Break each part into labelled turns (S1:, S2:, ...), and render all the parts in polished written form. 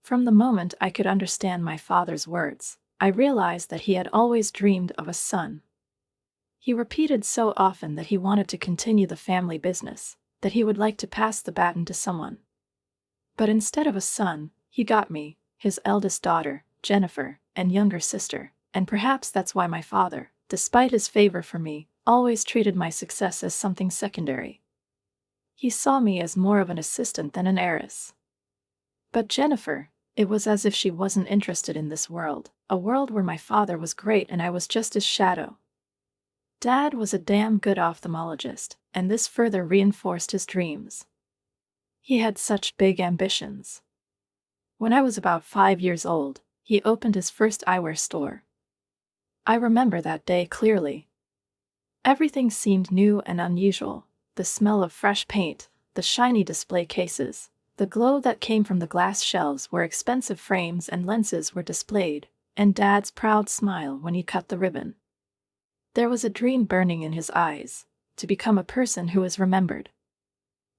S1: From the moment I could understand my father's words, I realized that he had always dreamed of a son. He repeated so often that he wanted to continue the family business, that he would like to pass the baton to someone. But instead of a son, he got me, his eldest daughter, Jennifer, and younger sister, and perhaps that's why my father, despite his favor for me, always treated my success as something secondary. He saw me as more of an assistant than an heiress. But Jennifer, it was as if she wasn't interested in this world, a world where my father was great and I was just his shadow. Dad was a damn good ophthalmologist, and this further reinforced his dreams. He had such big ambitions. When I was about 5 years old, he opened his first eyewear store. I remember that day clearly. Everything seemed new and unusual: the smell of fresh paint, the shiny display cases, the glow that came from the glass shelves where expensive frames and lenses were displayed, and Dad's proud smile when he cut the ribbon. There was a dream burning in his eyes, to become a person who is remembered.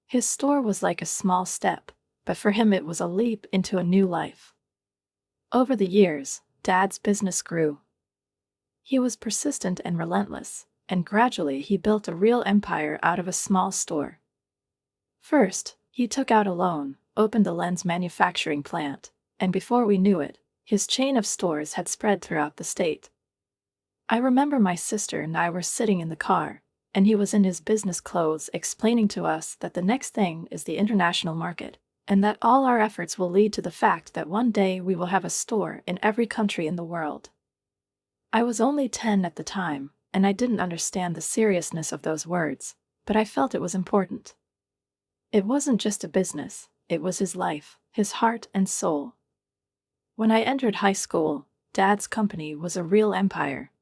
S1: His store was like a small step, but for him it was a leap into a new life. Over the years, Dad's business grew. He was persistent and relentless, and gradually he built a real empire out of a small store. First, he took out a loan, opened a lens manufacturing plant, and before we knew it, his chain of stores had spread throughout the state. I remember my sister and I were sitting in the car, and he was in his business clothes explaining to us that the next thing is the international market, and that all our efforts will lead to the fact that one day we will have a store in every country in the world. I was only 10 at the time, and I didn't understand the seriousness of those words, but I felt it was important. It wasn't just a business, it was his life, his heart and soul. When I entered high school, Dad's company was a real empire.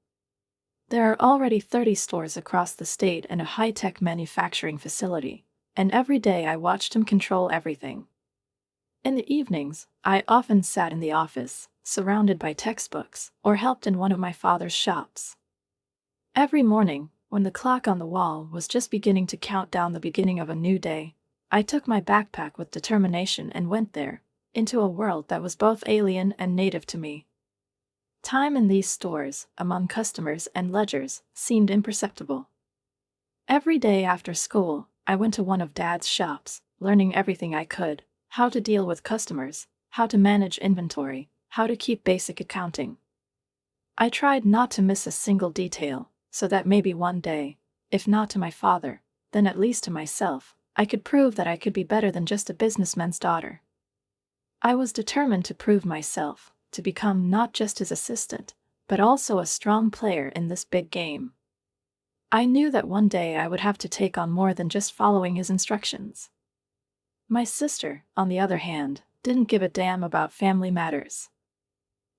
S1: There are already 30 stores across the state and a high-tech manufacturing facility, and every day I watched him control everything. In the evenings, I often sat in the office, surrounded by textbooks, or helped in one of my father's shops. Every morning, when the clock on the wall was just beginning to count down the beginning of a new day, I took my backpack with determination and went there, into a world that was both alien and native to me. Time in these stores, among customers and ledgers, seemed imperceptible. Every day after school, I went to one of Dad's shops, learning everything I could: how to deal with customers, how to manage inventory, how to keep basic accounting. I tried not to miss a single detail, so that maybe one day, if not to my father, then at least to myself, I could prove that I could be better than just a businessman's daughter. I was determined to prove myself, to become not just his assistant, but also a strong player in this big game. I knew that one day I would have to take on more than just following his instructions. My sister, on the other hand, didn't give a damn about family matters.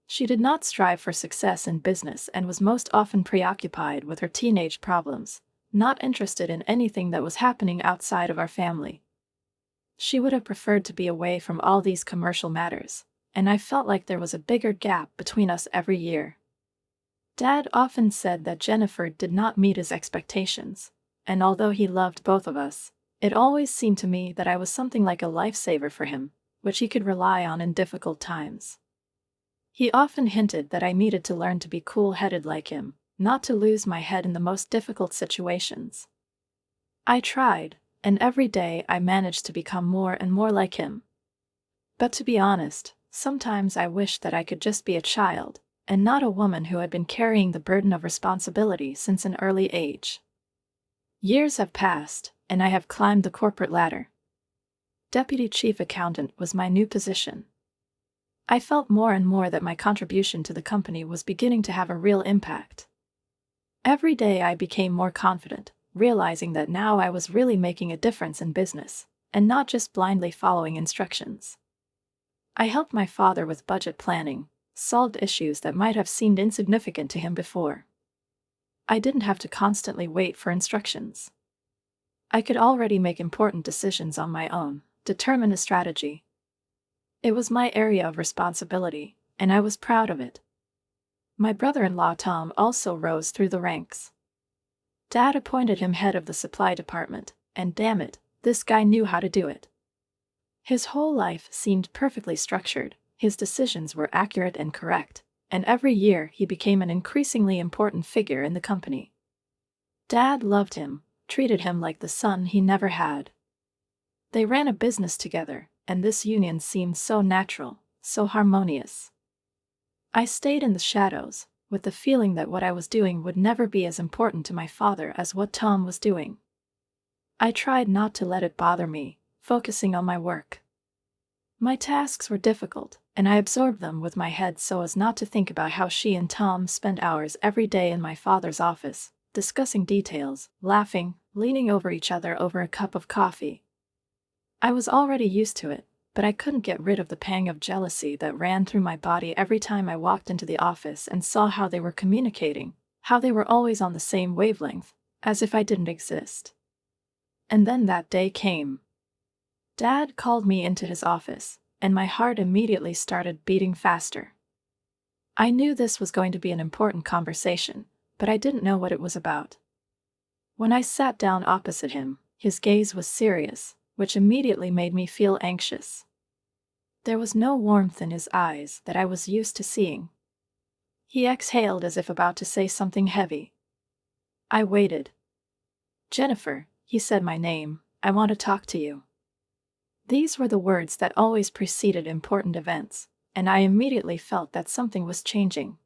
S1: She did not strive for success in business and was most often preoccupied with her teenage problems, not interested in anything that was happening outside of our family. She would have preferred to be away from all these commercial matters, and I felt like there was a bigger gap between us every year. Dad often said that Jennifer did not meet his expectations, and although he loved both of us, it always seemed to me that I was something like a lifesaver for him, which he could rely on in difficult times. He often hinted that I needed to learn to be cool-headed like him, not to lose my head in the most difficult situations. I tried, and every day I managed to become more and more like him. But to be honest, sometimes I wished that I could just be a child, and not a woman who had been carrying the burden of responsibility since an early age. Years have passed, and I have climbed the corporate ladder. Deputy Chief Accountant was my new position. I felt more and more that my contribution to the company was beginning to have a real impact. Every day I became more confident, realizing that now I was really making a difference in business, and not just blindly following instructions. I helped my father with budget planning, solved issues that might have seemed insignificant to him before. I didn't have to constantly wait for instructions. I could already make important decisions on my own, determine a strategy. It was my area of responsibility, and I was proud of it. My brother-in-law Tom also rose through the ranks. Dad appointed him head of the supply department, and damn it, this guy knew how to do it. His whole life seemed perfectly structured, His decisions were accurate and correct, and every year he became an increasingly important figure in the company. Dad loved him, treated him like the son he never had. They ran a business together, and this union seemed so natural, so harmonious. I stayed in the shadows, with the feeling that what I was doing would never be as important to my father as what Tom was doing. I tried not to let it bother me, focusing on my work. My tasks were difficult, and I absorbed them with my head so as not to think about how she and Tom spent hours every day in my father's office, discussing details, laughing, leaning over each other over a cup of coffee. I was already used to it, but I couldn't get rid of the pang of jealousy that ran through my body every time I walked into the office and saw how they were communicating, how they were always on the same wavelength, as if I didn't exist. And then that day came. Dad called me into his office, and my heart immediately started beating faster. I knew this was going to be an important conversation, but I didn't know what it was about. When I sat down opposite him, his gaze was serious, which immediately made me feel anxious. There was no warmth in his eyes that I was used to seeing. He exhaled as if about to say something heavy. I waited. "Jennifer," he said my name, "I want to talk to you." These were the words that always preceded important events, and I immediately felt that something was changing.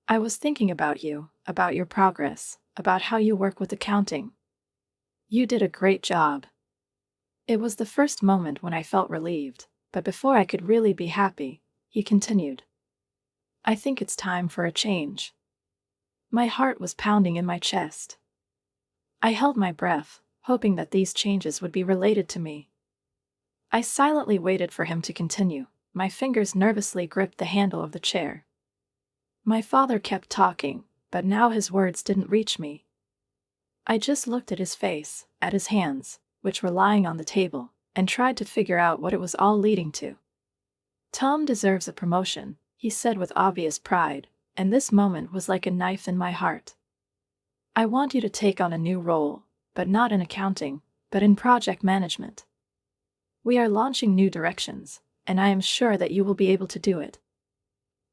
S1: "I was thinking about you, about your progress, about how you work with accounting. You did a great job." It was the first moment when I felt relieved, but before I could really be happy, he continued. "I think it's time for a change." My heart was pounding in my chest. I held my breath, hoping that these changes would be related to me. I silently waited for him to continue. My fingers nervously gripped the handle of the chair. My father kept talking, but now his words didn't reach me. I just looked at his face, at his hands, which were lying on the table, and tried to figure out what it was all leading to. "Tom deserves a promotion," he said with obvious pride, and this moment was like a knife in my heart. "I want you to take on a new role, but not in accounting, but in project management. We are launching new directions, and I am sure that you will be able to do it."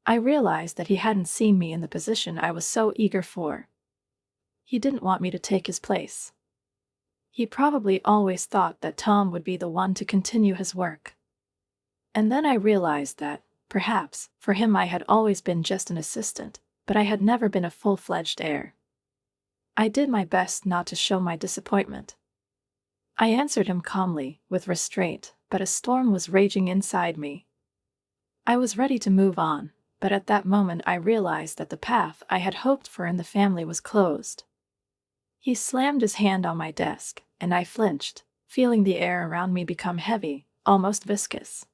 S1: I realized that he hadn't seen me in the position I was so eager for. He didn't want me to take his place. He probably always thought that Tom would be the one to continue his work. And then I realized that, perhaps, for him I had always been just an assistant, but I had never been a full-fledged heir. I did my best not to show my disappointment. I answered him calmly, with restraint, but a storm was raging inside me. I was ready to move on, but at that moment I realized that the path I had hoped for in the family was closed. He slammed his hand on my desk, and I flinched, feeling the air around me become heavy, almost viscous.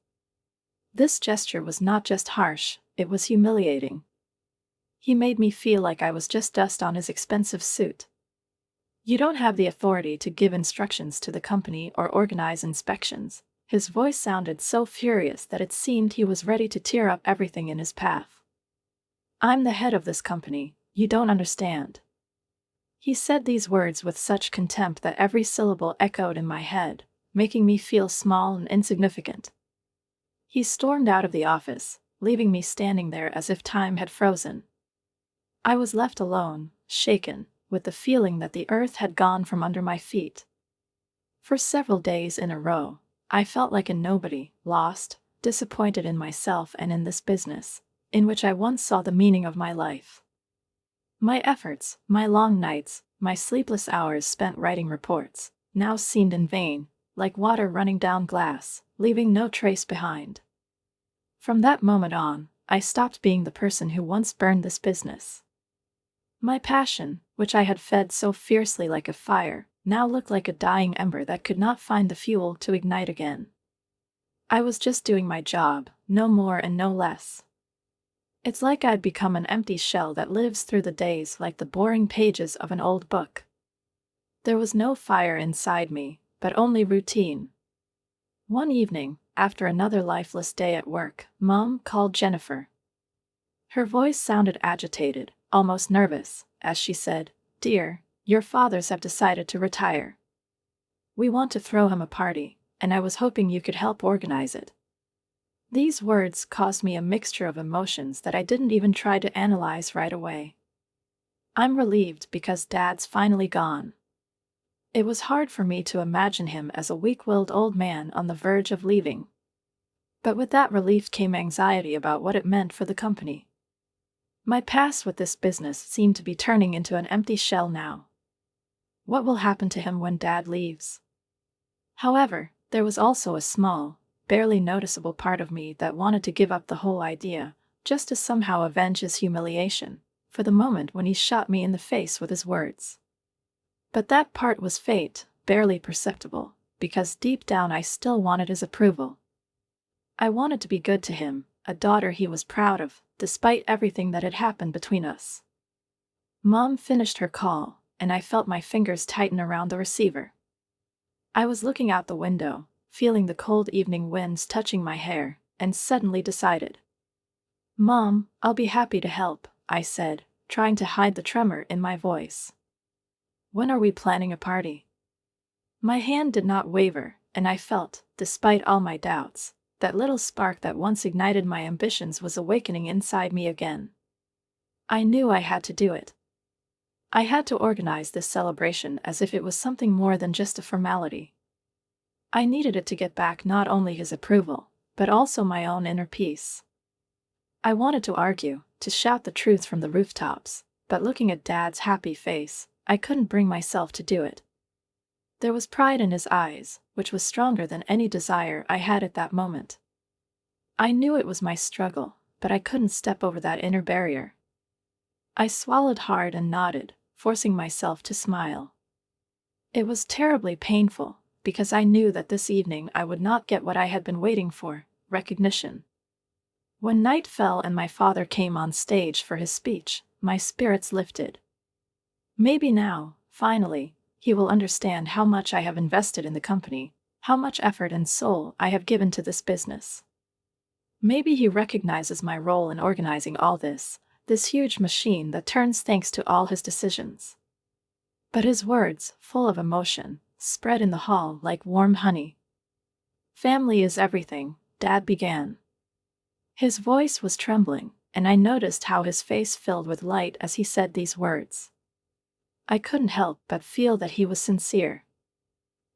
S1: This gesture was not just harsh, it was humiliating. He made me feel like I was just dust on his expensive suit. "You don't have the authority to give instructions to the company or organize inspections." His voice sounded so furious that it seemed he was ready to tear up everything in his path. "I'm the head of this company, you don't understand." He said these words with such contempt that every syllable echoed in my head, making me feel small and insignificant. He stormed out of the office, leaving me standing there as if time had frozen. I was left alone, shaken, with the feeling that the earth had gone from under my feet. For several days in a row, I felt like a nobody, lost, disappointed in myself and in this business, in which I once saw the meaning of my life. My efforts, my long nights, my sleepless hours spent writing reports, now seemed in vain, like water running down glass, leaving no trace behind. From that moment on, I stopped being the person who once burned this business. My passion, which I had fed so fiercely like a fire, now looked like a dying ember that could not find the fuel to ignite again. I was just doing my job, no more and no less. It's like I'd become an empty shell that lives through the days like the boring pages of an old book. There was no fire inside me, but only routine. One evening, after another lifeless day at work, Mom called Jennifer. Her voice sounded agitated, almost nervous, as she said, "Dear, your fathers have decided to retire. We want to throw him a party, and I was hoping you could help organize it." These words caused me a mixture of emotions that I didn't even try to analyze right away. I'm relieved because Dad's finally gone. It was hard for me to imagine him as a weak-willed old man on the verge of leaving. But with that relief came anxiety about what it meant for the company. My past with this business seemed to be turning into an empty shell now. What will happen to him when Dad leaves? However, there was also a small, barely noticeable part of me that wanted to give up the whole idea, just to somehow avenge his humiliation, for the moment when he shot me in the face with his words. But that part was fate, barely perceptible, because deep down I still wanted his approval. I wanted to be good to him, a daughter he was proud of, despite everything that had happened between us. Mom finished her call, and I felt my fingers tighten around the receiver. I was looking out the window, feeling the cold evening winds touching my hair, and suddenly decided. "Mom, I'll be happy to help," I said, trying to hide the tremor in my voice. "When are we planning a party?" My hand did not waver, and I felt, despite all my doubts, that little spark that once ignited my ambitions was awakening inside me again. I knew I had to do it. I had to organize this celebration as if it was something more than just a formality. I needed it to get back not only his approval, but also my own inner peace. I wanted to argue, to shout the truth from the rooftops, but looking at Dad's happy face, I couldn't bring myself to do it. There was pride in his eyes, which was stronger than any desire I had at that moment. I knew it was my struggle, but I couldn't step over that inner barrier. I swallowed hard and nodded, forcing myself to smile. It was terribly painful, because I knew that this evening I would not get what I had been waiting for, recognition. When night fell and my father came on stage for his speech, my spirits lifted. Maybe now, finally, he will understand how much I have invested in the company, how much effort and soul I have given to this business. Maybe he recognizes my role in organizing all this huge machine that turns thanks to all his decisions. But his words, full of emotion, spread in the hall like warm honey. "Family is everything," Dad began. His voice was trembling, and I noticed how his face filled with light as he said these words. I couldn't help but feel that he was sincere.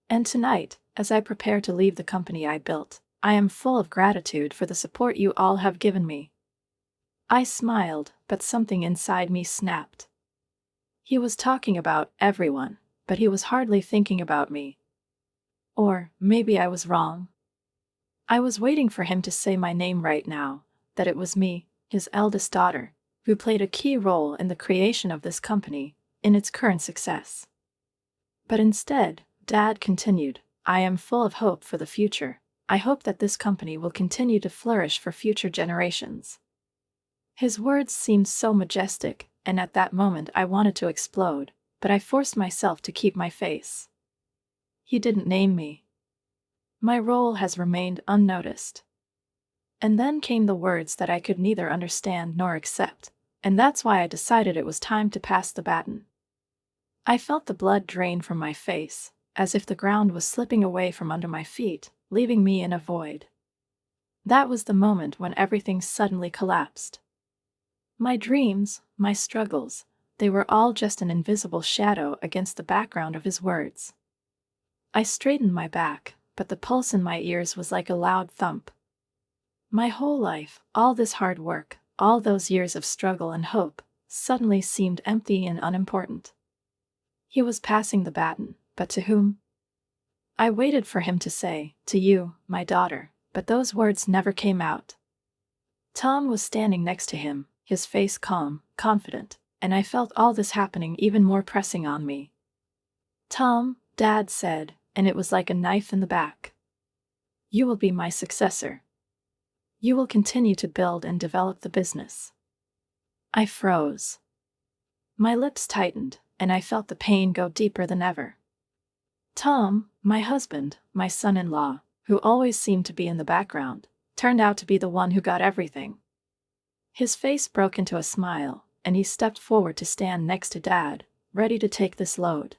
S1: "And tonight, as I prepare to leave the company I built, I am full of gratitude for the support you all have given me." I smiled, but something inside me snapped. He was talking about everyone, but he was hardly thinking about me. Or maybe I was wrong. I was waiting for him to say my name right now, that it was me, his eldest daughter, who played a key role in the creation of this company, in its current success. But instead, Dad continued, "I am full of hope for the future. I hope that this company will continue to flourish for future generations." His words seemed so majestic, and at that moment I wanted to explode, but I forced myself to keep my face. "He didn't name me. My role has remained unnoticed." And then came the words that I could neither understand nor accept, and that's why I decided it was time to pass the baton. I felt the blood drain from my face, as if the ground was slipping away from under my feet, leaving me in a void. That was the moment when everything suddenly collapsed. My dreams, my struggles, they were all just an invisible shadow against the background of his words. I straightened my back, but the pulse in my ears was like a loud thump. My whole life, all this hard work, all those years of struggle and hope, suddenly seemed empty and unimportant. He was passing the baton, but to whom? I waited for him to say, "To you, my daughter," but those words never came out. Tom was standing next to him, his face calm, confident, and I felt all this happening even more pressing on me. "Tom," Dad said, and it was like a knife in the back. "You will be my successor. You will continue to build and develop the business." I froze. My lips tightened, and I felt the pain go deeper than ever. Tom, my husband, my son-in-law, who always seemed to be in the background, turned out to be the one who got everything. His face broke into a smile, and he stepped forward to stand next to Dad, ready to take this load.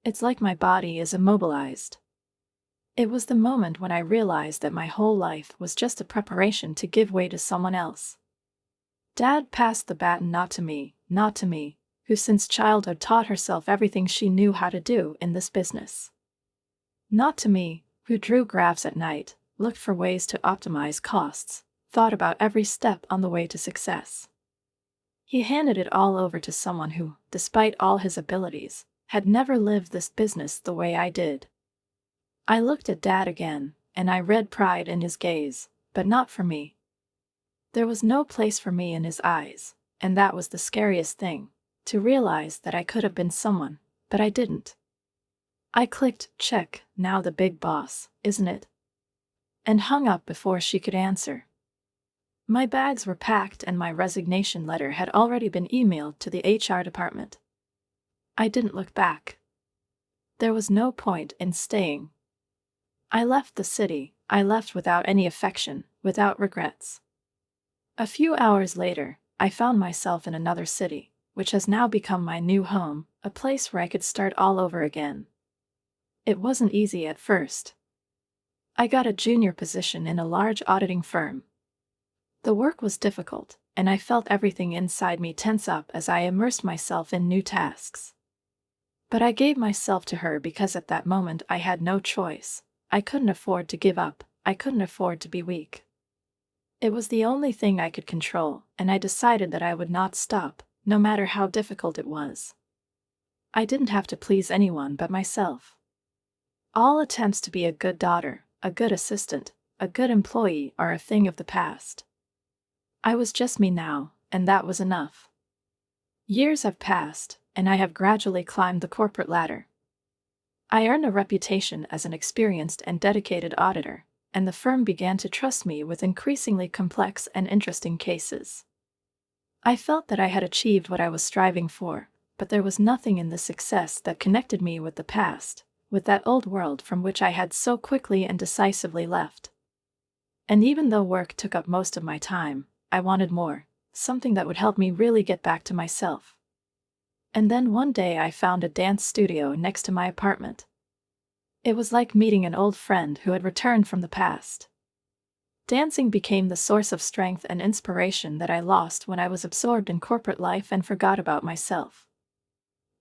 S1: It's like my body is immobilized. It was the moment when I realized that my whole life was just a preparation to give way to someone else. Dad passed the baton not to me, who since childhood taught herself everything she knew how to do in this business. Not to me, who drew graphs at night, looked for ways to optimize costs, thought about every step on the way to success. He handed it all over to someone who, despite all his abilities, had never lived this business the way I did. I looked at Dad again, and I read pride in his gaze, but not for me. There was no place for me in his eyes, and that was the scariest thing, to realize that I could have been someone, but I didn't. I clicked, check, now the big boss, isn't it? And hung up before she could answer. My bags were packed and my resignation letter had already been emailed to the HR department. I didn't look back. There was no point in staying. I left the city, I left without any affection, without regrets. A few hours later, I found myself in another city, which has now become my new home, a place where I could start all over again. It wasn't easy at first. I got a junior position in a large auditing firm. The work was difficult, and I felt everything inside me tense up as I immersed myself in new tasks. But I gave myself to her because at that moment I had no choice. I couldn't afford to give up, I couldn't afford to be weak. It was the only thing I could control, and I decided that I would not stop, no matter how difficult it was. I didn't have to please anyone but myself. All attempts to be a good daughter, a good assistant, a good employee are a thing of the past. I was just me now, and that was enough. Years have passed, and I have gradually climbed the corporate ladder. I earned a reputation as an experienced and dedicated auditor, and the firm began to trust me with increasingly complex and interesting cases. I felt that I had achieved what I was striving for, but there was nothing in the success that connected me with the past, with that old world from which I had so quickly and decisively left. And even though work took up most of my time, I wanted more, something that would help me really get back to myself. And then one day I found a dance studio next to my apartment. It was like meeting an old friend who had returned from the past. Dancing became the source of strength and inspiration that I lost when I was absorbed in corporate life and forgot about myself.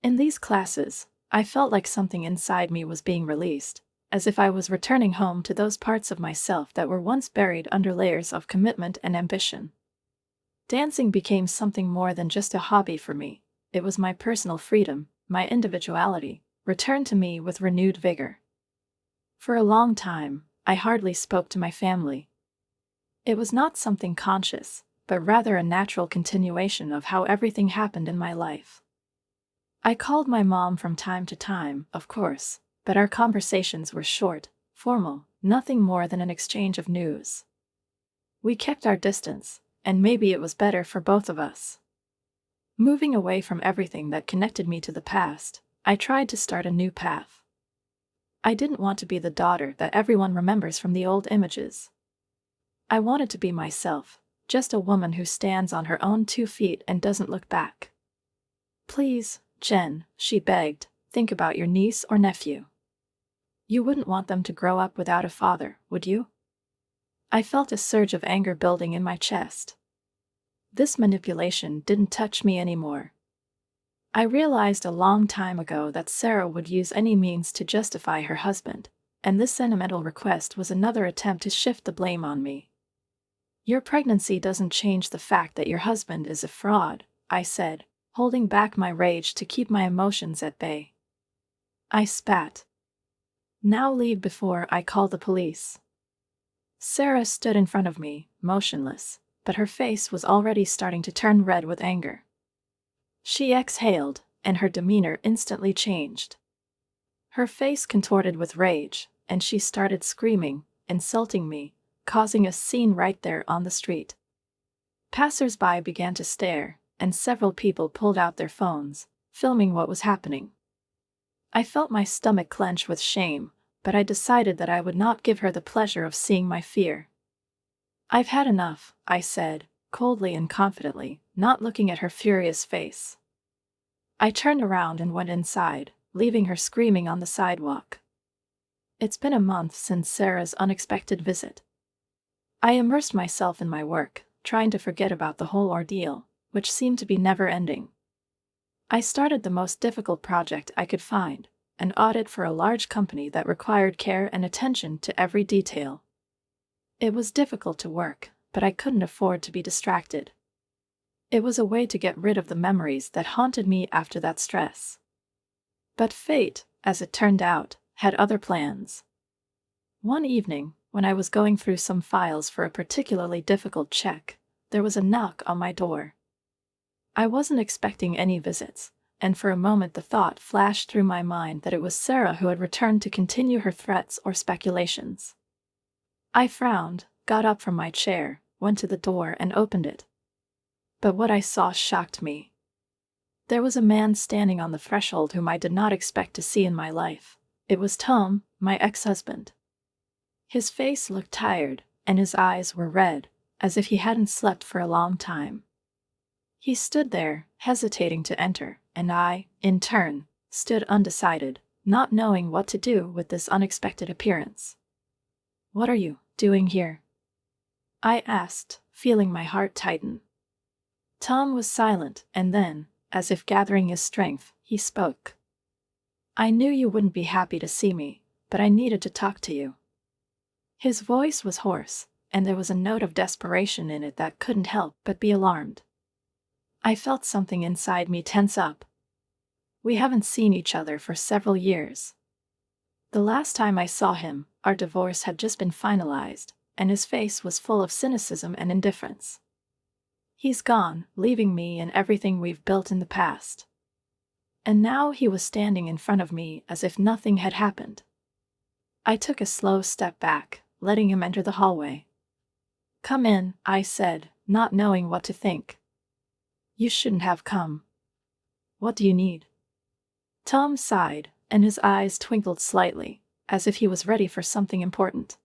S1: In these classes, I felt like something inside me was being released, as if I was returning home to those parts of myself that were once buried under layers of commitment and ambition. Dancing became something more than just a hobby for me. It was my personal freedom, my individuality, returned to me with renewed vigor. For a long time, I hardly spoke to my family. It was not something conscious, but rather a natural continuation of how everything happened in my life. I called my mom from time to time, of course, but our conversations were short, formal, nothing more than an exchange of news. We kept our distance, and maybe it was better for both of us. Moving away from everything that connected me to the past, I tried to start a new path. I didn't want to be the daughter that everyone remembers from the old images. I wanted to be myself, just a woman who stands on her own 2 feet and doesn't look back. "Please, Jen," she begged, "think about your niece or nephew. You wouldn't want them to grow up without a father, would you?" I felt a surge of anger building in my chest. This manipulation didn't touch me anymore. I realized a long time ago that Sarah would use any means to justify her husband, and this sentimental request was another attempt to shift the blame on me. "Your pregnancy doesn't change the fact that your husband is a fraud," I said, holding back my rage to keep my emotions at bay. I spat. "Now leave before I call the police." Sarah stood in front of me, motionless, but her face was already starting to turn red with anger. She exhaled, and her demeanor instantly changed. Her face contorted with rage, and she started screaming, insulting me, causing a scene right there on the street. Passers-by began to stare, and several people pulled out their phones, filming what was happening. I felt my stomach clench with shame, but I decided that I would not give her the pleasure of seeing my fear. "I've had enough," I said, coldly and confidently, not looking at her furious face. I turned around and went inside, leaving her screaming on the sidewalk. It's been a month since Sarah's unexpected visit. I immersed myself in my work, trying to forget about the whole ordeal, which seemed to be never ending. I started the most difficult project I could find, an audit for a large company that required care and attention to every detail. It was difficult to work, but I couldn't afford to be distracted. It was a way to get rid of the memories that haunted me after that stress. But fate, as it turned out, had other plans. One evening, when I was going through some files for a particularly difficult check, there was a knock on my door. I wasn't expecting any visits, and for a moment the thought flashed through my mind that it was Sarah who had returned to continue her threats or speculations. I frowned, got up from my chair, went to the door and opened it. But what I saw shocked me. There was a man standing on the threshold whom I did not expect to see in my life. It was Tom, my ex-husband. His face looked tired, and his eyes were red, as if he hadn't slept for a long time. He stood there, hesitating to enter, and I, in turn, stood undecided, not knowing what to do with this unexpected appearance. "What are you doing here?" I asked, feeling my heart tighten. Tom was silent, and then, as if gathering his strength, he spoke. "I knew you wouldn't be happy to see me, but I needed to talk to you." His voice was hoarse, and there was a note of desperation in it that couldn't help but be alarmed. I felt something inside me tense up. We haven't seen each other for several years. The last time I saw him, our divorce had just been finalized, and his face was full of cynicism and indifference. He's gone, leaving me and everything we've built in the past. And now he was standing in front of me as if nothing had happened. I took a slow step back, letting him enter the hallway. "Come in," I said, not knowing what to think. "You shouldn't have come. What do you need?" Tom sighed, and his eyes twinkled slightly, as if he was ready for something important.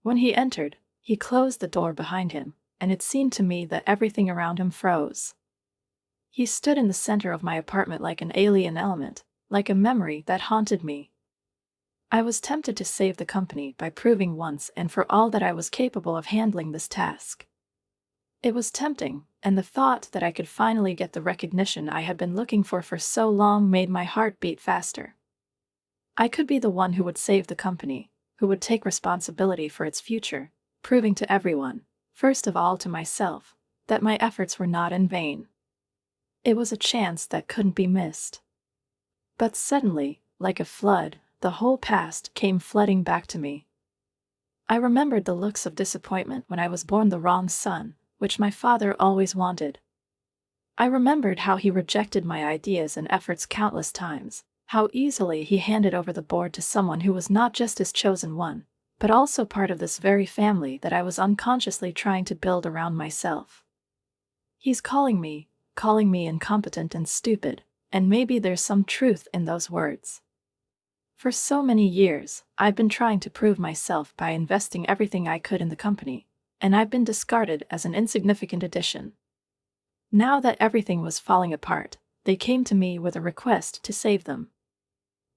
S1: When he entered, he closed the door behind him, and it seemed to me that everything around him froze. He stood in the center of my apartment like an alien element, like a memory that haunted me. I was tempted to save the company by proving once and for all that I was capable of handling this task. It was tempting, and the thought that I could finally get the recognition I had been looking for so long made my heart beat faster. I could be the one who would save the company, who would take responsibility for its future, proving to everyone, first of all to myself, that my efforts were not in vain. It was a chance that couldn't be missed. But suddenly, like a flood, the whole past came flooding back to me. I remembered the looks of disappointment when I was born the wrong son, which my father always wanted. I remembered how he rejected my ideas and efforts countless times, how easily he handed over the board to someone who was not just his chosen one, but also part of this very family that I was unconsciously trying to build around myself. He's calling me incompetent and stupid, and maybe there's some truth in those words. For so many years, I've been trying to prove myself by investing everything I could in the company, and I've been discarded as an insignificant addition. Now that everything was falling apart, they came to me with a request to save them.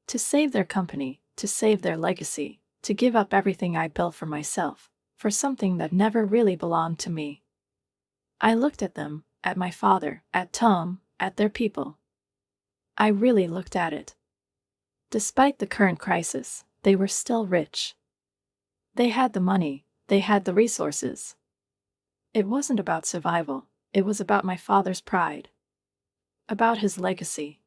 S1: To save their company, to save their legacy, to give up everything I built for myself, for something that never really belonged to me. I looked at them, at my father, at Tom, at their people. I really looked at it. Despite the current crisis, they were still rich. They had the money, they had the resources. It wasn't about survival, it was about my father's pride. About his legacy.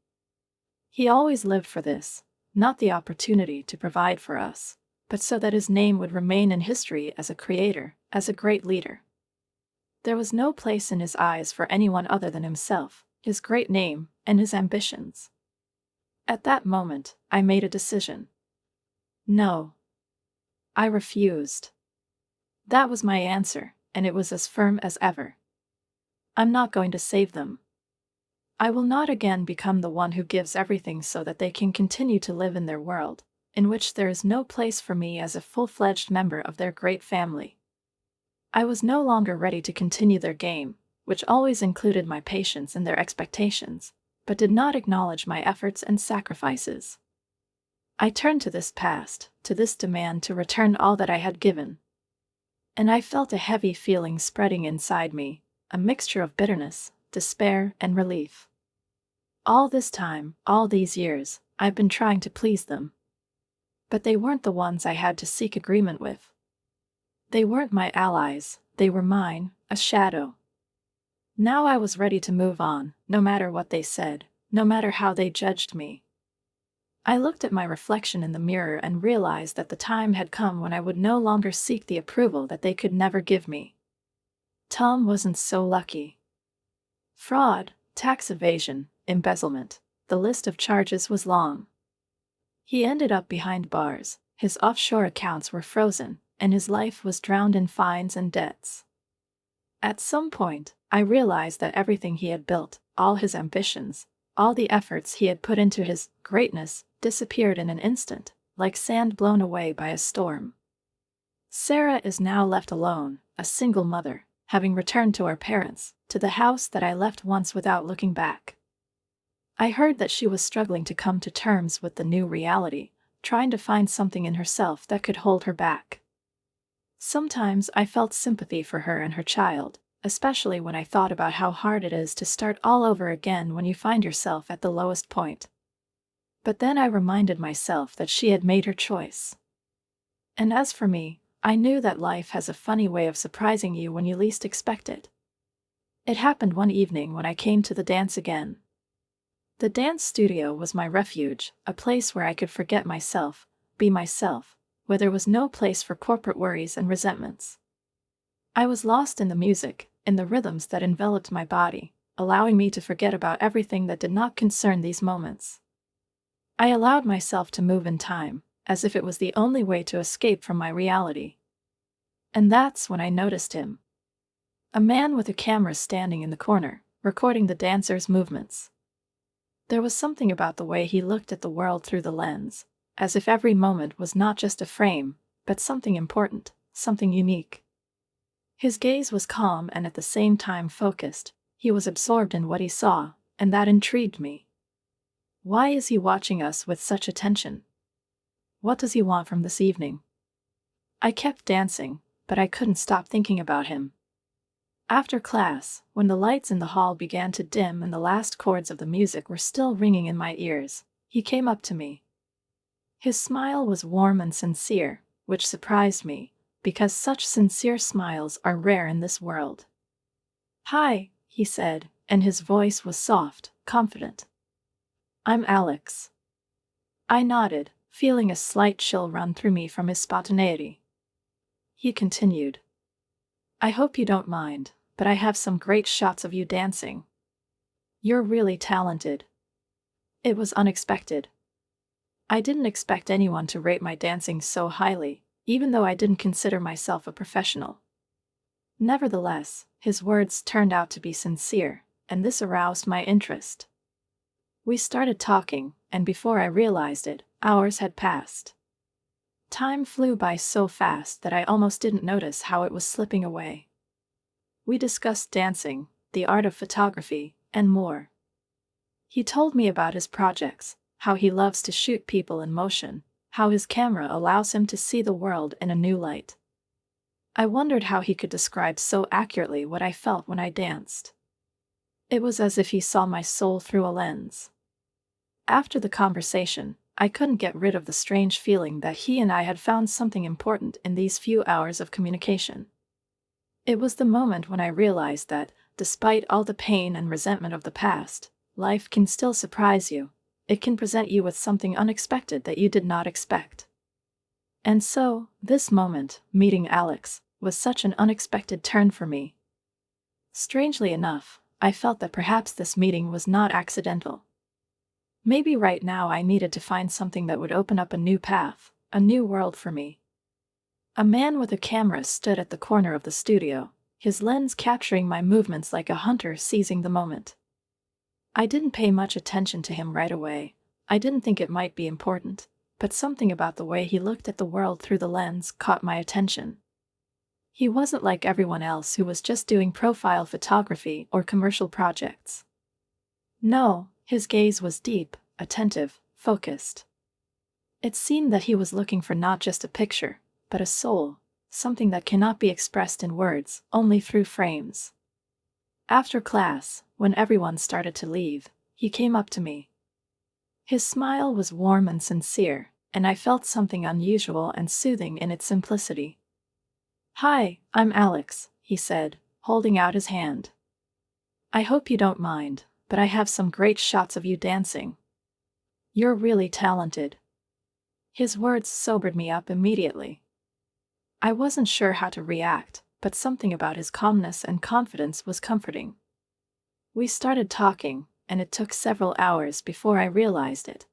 S1: He always lived for this, not the opportunity to provide for us, but so that his name would remain in history as a creator, as a great leader. There was no place in his eyes for anyone other than himself, his great name, and his ambitions. At that moment, I made a decision. No. I refused. That was my answer, and it was as firm as ever. I'm not going to save them. I will not again become the one who gives everything so that they can continue to live in their world, in which there is no place for me as a full-fledged member of their great family. I was no longer ready to continue their game, which always included my patience and their expectations, but did not acknowledge my efforts and sacrifices. I turned to this past, to this demand to return all that I had given. And I felt a heavy feeling spreading inside me, a mixture of bitterness, despair, and relief. All this time, all these years, I've been trying to please them. But they weren't the ones I had to seek agreement with. They weren't my allies, they were mine, a shadow. Now I was ready to move on, no matter what they said, no matter how they judged me. I looked at my reflection in the mirror and realized that the time had come when I would no longer seek the approval that they could never give me. Tom wasn't so lucky. Fraud, tax evasion, embezzlement. The list of charges was long. He ended up behind bars, his offshore accounts were frozen, and his life was drowned in fines and debts. At some point, I realized that everything he had built, all his ambitions, all the efforts he had put into his greatness, disappeared in an instant, like sand blown away by a storm. Sarah is now left alone, a single mother, having returned to her parents, to the house that I left once without looking back. I heard that she was struggling to come to terms with the new reality, trying to find something in herself that could hold her back. Sometimes I felt sympathy for her and her child, especially when I thought about how hard it is to start all over again when you find yourself at the lowest point. But then I reminded myself that she had made her choice. And as for me, I knew that life has a funny way of surprising you when you least expect it. It happened one evening when I came to the dance again. The dance studio was my refuge, a place where I could forget myself, be myself, where there was no place for corporate worries and resentments. I was lost in the music, in the rhythms that enveloped my body, allowing me to forget about everything that did not concern these moments. I allowed myself to move in time, as if it was the only way to escape from my reality. And that's when I noticed him. A man with a camera standing in the corner, recording the dancers' movements. There was something about the way he looked at the world through the lens, as if every moment was not just a frame, but something important, something unique. His gaze was calm and at the same time focused. He was absorbed in what he saw, and that intrigued me. Why is he watching us with such attention? What does he want from this evening? I kept dancing, but I couldn't stop thinking about him. After class, when the lights in the hall began to dim and the last chords of the music were still ringing in my ears, he came up to me. His smile was warm and sincere, which surprised me, because such sincere smiles are rare in this world. "Hi," he said, and his voice was soft, confident. "I'm Alex." I nodded, feeling a slight chill run through me from his spontaneity. He continued, "I hope you don't mind, but I have some great shots of you dancing. You're really talented." It was unexpected. I didn't expect anyone to rate my dancing so highly, even though I didn't consider myself a professional. Nevertheless, his words turned out to be sincere, and this aroused my interest. We started talking, and before I realized it, hours had passed. Time flew by so fast that I almost didn't notice how it was slipping away. We discussed dancing, the art of photography, and more. He told me about his projects, how he loves to shoot people in motion, how his camera allows him to see the world in a new light. I wondered how he could describe so accurately what I felt when I danced. It was as if he saw my soul through a lens. After the conversation, I couldn't get rid of the strange feeling that he and I had found something important in these few hours of communication. It was the moment when I realized that, despite all the pain and resentment of the past, life can still surprise you. It can present you with something unexpected that you did not expect. And so, this moment, meeting Alex, was such an unexpected turn for me. Strangely enough, I felt that perhaps this meeting was not accidental. Maybe right now I needed to find something that would open up a new path, a new world for me. A man with a camera stood at the corner of the studio, his lens capturing my movements like a hunter seizing the moment. I didn't pay much attention to him right away. I didn't think it might be important, but something about the way he looked at the world through the lens caught my attention. He wasn't like everyone else who was just doing profile photography or commercial projects. No, his gaze was deep, attentive, focused. It seemed that he was looking for not just a picture, but a soul, something that cannot be expressed in words, only through frames. After class, when everyone started to leave, he came up to me. His smile was warm and sincere, and I felt something unusual and soothing in its simplicity. "Hi, I'm Alex," he said, holding out his hand. "I hope you don't mind, but I have some great shots of you dancing. You're really talented." His words sobered me up immediately. I wasn't sure how to react, but something about his calmness and confidence was comforting. We started talking, and it took several hours before I realized it.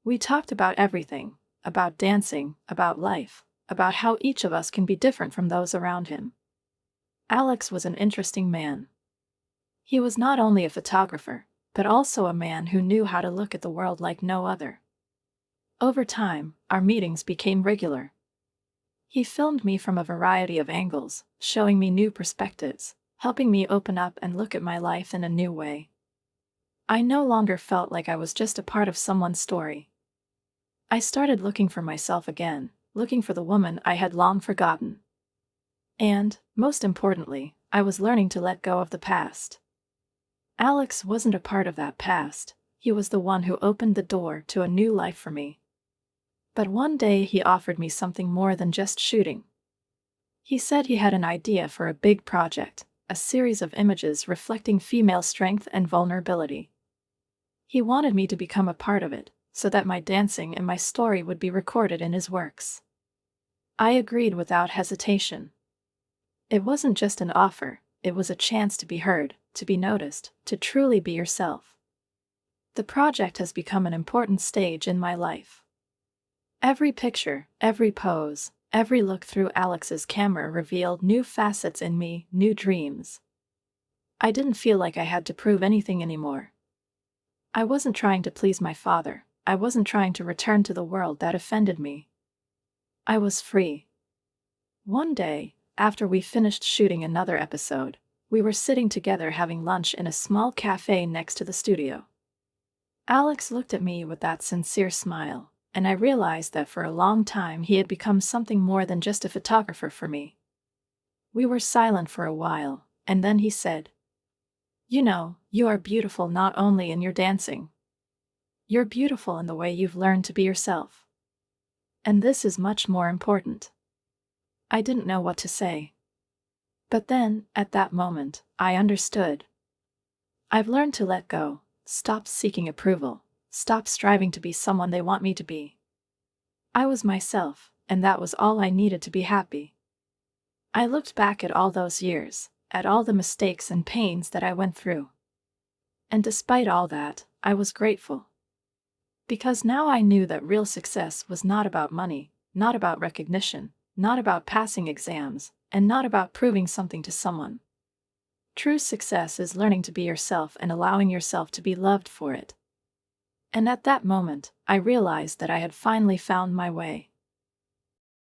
S1: We talked about everything, about dancing, about life, about how each of us can be different from those around him. Alex was an interesting man. He was not only a photographer, but also a man who knew how to look at the world like no other. Over time, our meetings became regular. He filmed me from a variety of angles, showing me new perspectives, helping me open up and look at my life in a new way. I no longer felt like I was just a part of someone's story. I started looking for myself again, looking for the woman I had long forgotten. And, most importantly, I was learning to let go of the past. Alex wasn't a part of that past, he was the one who opened the door to a new life for me. But one day he offered me something more than just shooting. He said he had an idea for a big project, a series of images reflecting female strength and vulnerability. He wanted me to become a part of it, so that my dancing and my story would be recorded in his works. I agreed without hesitation. It wasn't just an offer, it was a chance to be heard, to be noticed, to truly be yourself. The project has become an important stage in my life. Every picture, every pose, every look through Alex's camera revealed new facets in me, new dreams. I didn't feel like I had to prove anything anymore. I wasn't trying to please my father, I wasn't trying to return to the world that offended me. I was free. One day, after we finished shooting another episode, we were sitting together having lunch in a small cafe next to the studio. Alex looked at me with that sincere smile, and I realized that for a long time he had become something more than just a photographer for me. We were silent for a while, and then he said, "You know, you are beautiful not only in your dancing. You're beautiful in the way you've learned to be yourself. And this is much more important." I didn't know what to say. But then, at that moment, I understood. I've learned to let go, stop seeking approval, stop striving to be someone they want me to be. I was myself, and that was all I needed to be happy. I looked back at all those years, at all the mistakes and pains that I went through. And despite all that, I was grateful. Because now I knew that real success was not about money, not about recognition, not about passing exams, and not about proving something to someone. True success is learning to be yourself and allowing yourself to be loved for it. And at that moment, I realized that I had finally found my way.